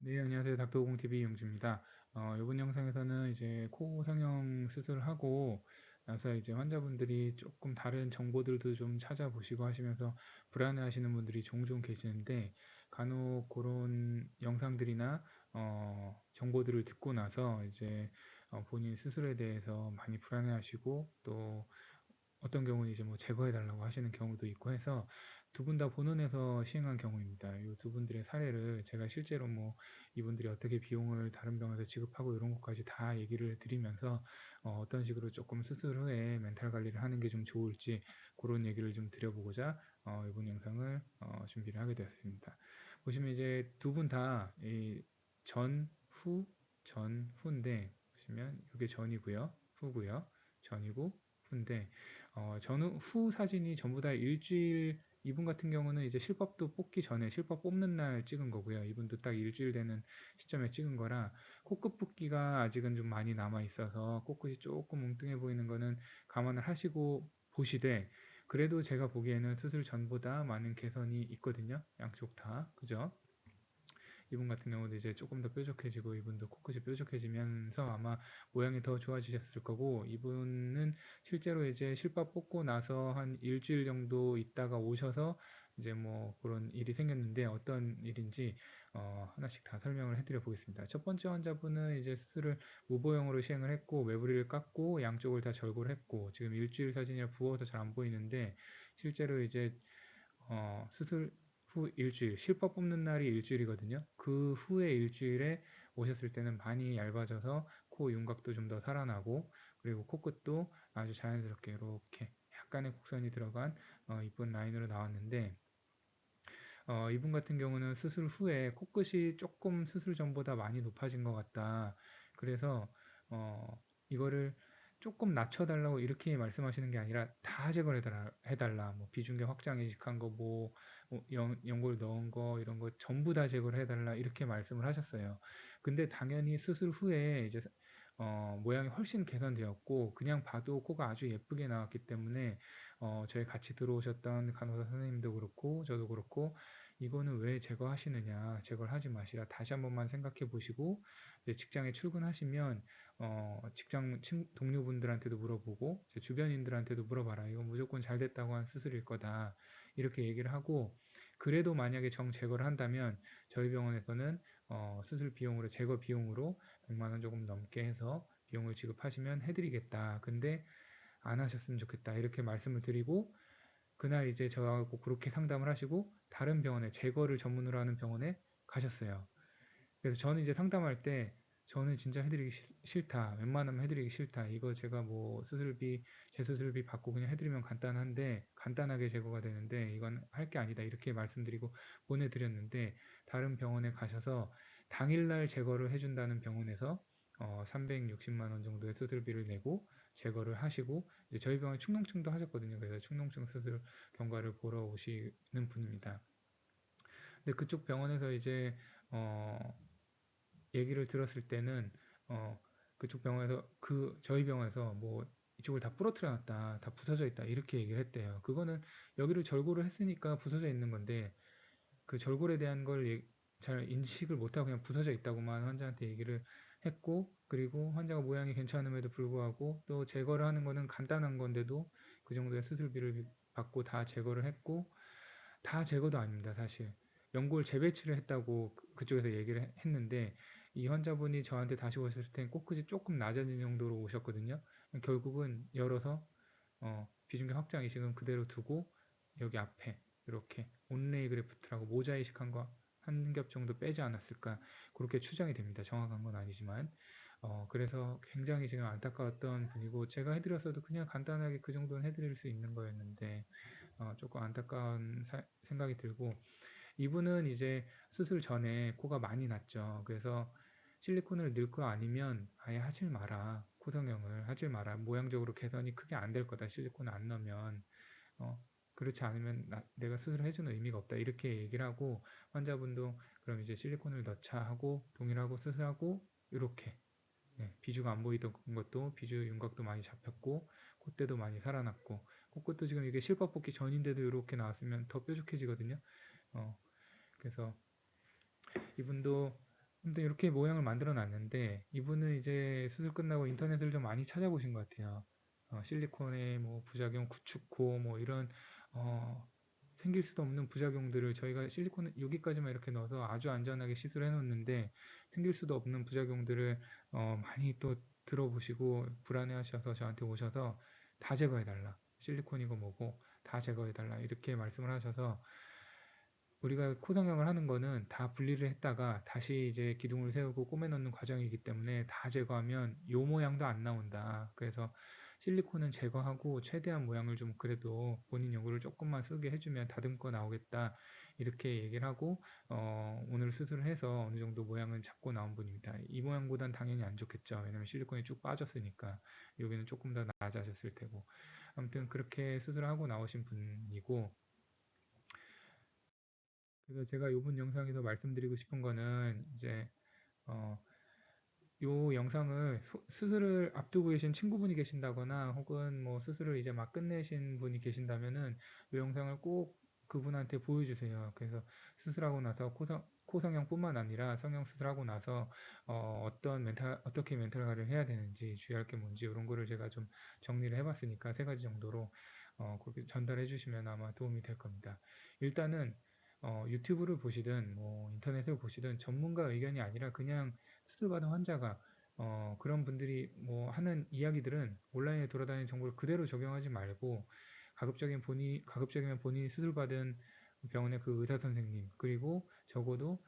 네, 안녕하세요. 닥터공TV 용주입니다. 이번 영상에서는 이제 코 성형 수술하고 나서 이제 환자분들이 조금 다른 정보들도 좀 찾아보시고 하시면서 불안해하시는 분들이 종종 계시는데 간혹 그런 영상들이나 정보들을 듣고 나서 이제 본인 스스로에 대해서 많이 불안해하시고 또 어떤 경우는 이제 뭐 제거해달라고 하시는 경우도 있고 해서 두 분 다 본원에서 시행한 경우입니다. 이 두 분들의 사례를 제가 실제로 뭐 이분들이 어떻게 비용을 다른 병원에서 지급하고 이런 것까지 다 얘기를 드리면서 떤 식으로 조금 수술 후에 멘탈 관리를 하는 게 좀 좋을지 그런 얘기를 좀 드려보고자 이번 영상을 준비를 하게 되었습니다. 보시면 이제 두 분 다 이 후인데 보시면 이게 전이고요, 후고요, 전이고 후인데 전후 후 사진이 전부 다 일주일. 이분 같은 경우는 이제 실밥도 뽑기 전에 실밥 뽑는 날 찍은 거고요. 이분도 딱 일주일 되는 시점에 찍은 거라 코끝 붓기가 아직은 좀 많이 남아 있어서 코끝이 조금 뭉뚱해 보이는 거는 감안을 하시고 보시되, 그래도 제가 보기에는 수술 전보다 많은 개선이 있거든요. 양쪽 다. 그죠? 이분 같은 경우도 이제 조금 더 뾰족해지고 이분도 코끝이 뾰족해지면서 아마 모양이 더 좋아지셨을 거고, 이분은 실제로 이제 실밥 뽑고 나서 한 일주일 정도 있다가 오셔서 이제 뭐 그런 일이 생겼는데 어떤 일인지 하나씩 다 설명을 해드려 보겠습니다. 첫 번째 환자분은 이제 수술을 무보형으로 시행을 했고 매부리를 깎고 양쪽을 다 절골을 했고, 지금 일주일 사진이라 부어서 잘 안 보이는데 실제로 이제 수술 후 일주일, 실밥 뽑는 날이 일주일이거든요. 그 후에 일주일에 오셨을 때는 많이 얇아져서 코 윤곽도 좀 더 살아나고, 그리고 코끝도 아주 자연스럽게 이렇게 약간의 곡선이 들어간 이쁜 라인으로 나왔는데, 이분 같은 경우는 수술 후에 코끝이 조금 수술 전보다 많이 높아진 것 같다. 그래서 이거를 조금 낮춰달라고 이렇게 말씀하시는 게 아니라 다 제거를 해달라. 뭐 비중계 확장 이식한 거, 뭐 연골 넣은 거 이런 거 전부 다 제거를 해달라 이렇게 말씀을 하셨어요. 근데 당연히 수술 후에 이제 모양이 훨씬 개선되었고 그냥 봐도 코가 아주 예쁘게 나왔기 때문에 저희 같이 들어오셨던 간호사 선생님도 그렇고 저도 그렇고 이거는 왜 제거하시느냐, 제거를 하지 마시라 다시 한 번만 생각해 보시고 이제 직장에 출근하시면 직장 동료분들한테도 물어보고 제 주변인들한테도 물어봐라. 이건 무조건 잘 됐다고 한 수술일 거다. 이렇게 얘기를 하고, 그래도 만약에 정 제거를 한다면 저희 병원에서는 수술 비용으로 제거 비용으로 100만 원 조금 넘게 해서 비용을 지급하시면 해드리겠다. 근데 안 하셨으면 좋겠다. 이렇게 말씀을 드리고 그날 이제 저하고 그렇게 상담을 하시고 다른 병원에, 제거를 전문으로 하는 병원에 가셨어요. 그래서 저는 이제 상담할 때 저는 진짜 해드리기 싫다. 웬만하면 해드리기 싫다. 이거 제가 뭐 수술비, 재수술비 받고 그냥 해드리면 간단한데, 간단하게 제거가 되는데 이건 할 게 아니다. 이렇게 말씀드리고 보내드렸는데, 다른 병원에 가셔서 당일날 제거를 해준다는 병원에서 360만 원 정도의 수술비를 내고 제거를 하시고, 이제 저희 병원 축농증도 하셨거든요. 그래서 축농증 수술 경과를 보러 오시는 분입니다. 근데 그쪽 병원에서 이제 어, 얘기를 들었을 때는 그쪽 병원에서 저희 병원에서 뭐 이쪽을 다 부러뜨려 놨다, 다 부서져 있다 이렇게 얘기를 했대요. 그거는 여기를 절골을 했으니까 부서져 있는 건데 그 절골에 대한 걸 잘 인식을 못하고 그냥 부서져 있다고만 환자한테 얘기를 했고, 그리고 환자가 모양이 괜찮음에도 불구하고 또 제거를 하는 거는 간단한 건데도 그 정도의 수술비를 받고 다 제거를 했고, 다 제거도 아닙니다, 사실. 연골 재배치를 했다고 그쪽에서 얘기를 했는데, 이 환자분이 저한테 다시 오셨을 땐 코끝이 조금 낮아진 정도로 오셨거든요. 결국은 열어서 비중계 확장 이식은 그대로 두고 여기 앞에 이렇게 온레이 그래프트라고 모자 이식한 거 한 겹 정도 빼지 않았을까, 그렇게 추정이 됩니다. 정확한 건 아니지만. 그래서 굉장히 지금 안타까웠던 분이고, 제가 해드렸어도 그냥 간단하게 그 정도는 해드릴 수 있는 거였는데 조금 안타까운 생각이 들고, 이분은 이제 수술 전에 코가 많이 났죠. 그래서 실리콘을 넣을 거 아니면 아예 하질 마라. 코 성형을 하질 마라. 모양적으로 개선이 크게 안 될 거다. 실리콘을 안 넣으면. 어, 그렇지 않으면 내가 수술을 해주는 의미가 없다. 이렇게 얘기를 하고, 환자분도 그럼 이제 실리콘을 넣자 하고 동일하고 수술하고 이렇게 비주가 안 보이던 것도 비주 윤곽도 많이 잡혔고 콧대도 많이 살아났고, 코끝도 지금 이게 실밥 뽑기 전인데도 이렇게 나왔으면 더 뾰족해지거든요. 어, 그래서 이분도 근데 이렇게 모양을 만들어 놨는데 이분은 이제 수술 끝나고 인터넷을 좀 많이 찾아보신 것 같아요. 실리콘의 뭐 부작용, 구축코 뭐 이런 어, 생길 수도 없는 부작용들을 저희가 실리콘을 여기까지만 이렇게 넣어서 아주 안전하게 시술해 놓는데 생길 수도 없는 부작용들을 많이 또 들어보시고 불안해 하셔서 저한테 오셔서 다 제거해 달라. 실리콘이고 뭐고 다 제거해 달라. 이렇게 말씀을 하셔서 우리가 코 성형을 하는 거는 다 분리를 했다가 다시 이제 기둥을 세우고 꼬매 넣는 과정이기 때문에 다 제거하면 요 모양도 안 나온다. 그래서 실리콘은 제거하고 최대한 모양을 좀 그래도 본인 요구를 조금만 쓰게 해주면 다듬고 나오겠다. 이렇게 얘기를 하고 오늘 수술을 해서 어느 정도 모양은 잡고 나온 분입니다. 이 모양보단 당연히 안 좋겠죠. 왜냐면 실리콘이 쭉 빠졌으니까 여기는 조금 더 나아졌을 테고. 아무튼 그렇게 수술하고 나오신 분이고 그래서 제가 이번 영상에서 말씀드리고 싶은 거는 이제 어, 요 영상을 수술을 앞두고 계신 친구분이 계신다거나 혹은 뭐 수술을 이제 막 끝내신 분이 계신다면은 이 영상을 꼭 그분한테 보여주세요. 그래서 수술하고 나서 코 성형뿐만 아니라 성형 수술하고 나서 어떻게 멘탈 관리를 해야 되는지 주의할 게 뭔지 이런 거를 제가 좀 정리를 해봤으니까 세 가지 정도로 그렇게 전달해 주시면 아마 도움이 될 겁니다. 일단은 유튜브를 보시든 뭐 인터넷을 보시든 전문가 의견이 아니라 그냥 수술받은 환자가 그런 분들이 뭐 하는 이야기들은 온라인에 돌아다니는 정보를 그대로 적용하지 말고 가급적이면 본인이 수술받은 병원의 그 의사 선생님 그리고 적어도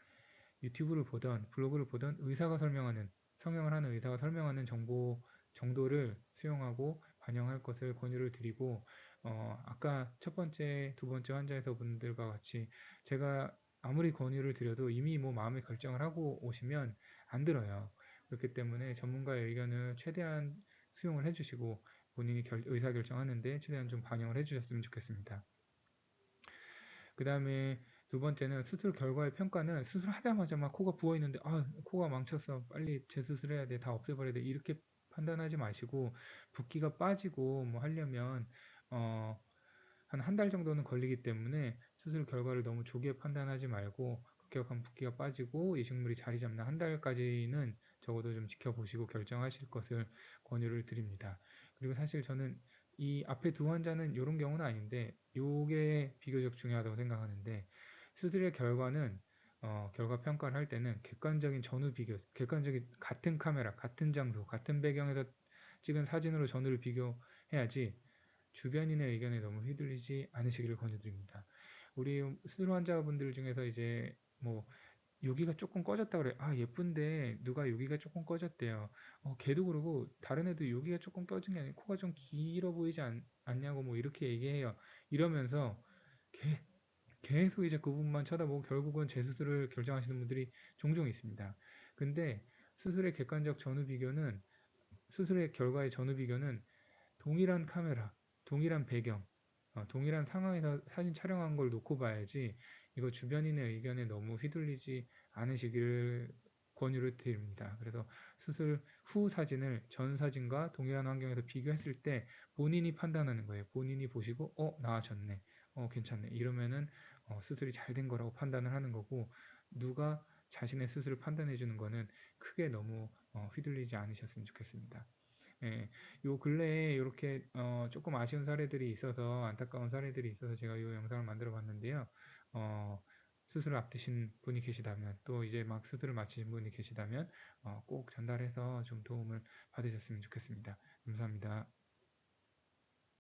유튜브를 보던 블로그를 보던 의사가 설명하는 성형을 하는 의사가 설명하는 정보 정도를 수용하고 반영할 것을 권유를 드리고 아까 첫 번째, 두 번째 환자에서 분들과 같이 제가 아무리 권유를 드려도 이미 뭐 마음의 결정을 하고 오시면 안 들어요. 그렇기 때문에 전문가의 의견을 최대한 수용을 해주시고 본인이 의사 결정하는데 최대한 좀 반영을 해주셨으면 좋겠습니다. 그 다음에 두 번째는 수술 결과의 평가는 수술하자마자 막 코가 부어 있는데 아 코가 망쳤어 빨리 재수술해야 돼 다 없애버려야 돼 이렇게 판단하지 마시고 붓기가 빠지고 뭐 하려면 어, 한 달 정도는 걸리기 때문에 수술 결과를 너무 조기에 판단하지 말고 급격한 붓기가 빠지고 이식물이 자리 잡는 한 달까지는 적어도 좀 지켜보시고 결정하실 것을 권유를 드립니다. 그리고 사실 저는 이 앞에 두 환자는 이런 경우는 아닌데 이게 비교적 중요하다고 생각하는데 수술의 결과는 결과 평가를 할 때는 객관적인 전후 비교, 객관적인 같은 카메라, 같은 장소, 같은 배경에서 찍은 사진으로 전후를 비교해야지 주변인의 의견에 너무 휘둘리지 않으시기를 권유드립니다. 우리 수술 환자분들 중에서 이제 뭐 여기가 조금 꺼졌다 그래. 아 예쁜데 누가 여기가 조금 꺼졌대요. 걔도 그러고 다른 애도 여기가 조금 꺼진 게 아니고 코가 좀 길어 보이지 않냐고 뭐 이렇게 얘기해요. 이러면서 계, 계속 이제 그 부분만 쳐다보고 결국은 재수술을 결정하시는 분들이 종종 있습니다. 근데 수술의 객관적 전후 비교는 수술의 결과의 전후 비교는 동일한 카메라, 동일한 배경, 동일한 상황에서 사진 촬영한 걸 놓고 봐야지 이거 주변인의 의견에 너무 휘둘리지 않으시기를 권유를 드립니다. 그래서 수술 후 사진을 전 사진과 동일한 환경에서 비교했을 때 본인이 판단하는 거예요. 본인이 보시고 나아졌네, 괜찮네 이러면은 수술이 잘 된 거라고 판단을 하는 거고 누가 자신의 수술을 판단해 주는 거는 크게 너무 휘둘리지 않으셨으면 좋겠습니다. 예, 요 근래에 이렇게 조금 아쉬운 사례들이 있어서 안타까운 사례들이 있어서 제가 이 영상을 만들어 봤는데요. 어, 수술을 앞두신 분이 계시다면 또 이제 막 수술을 마치신 분이 계시다면 꼭 전달해서 좀 도움을 받으셨으면 좋겠습니다. 감사합니다.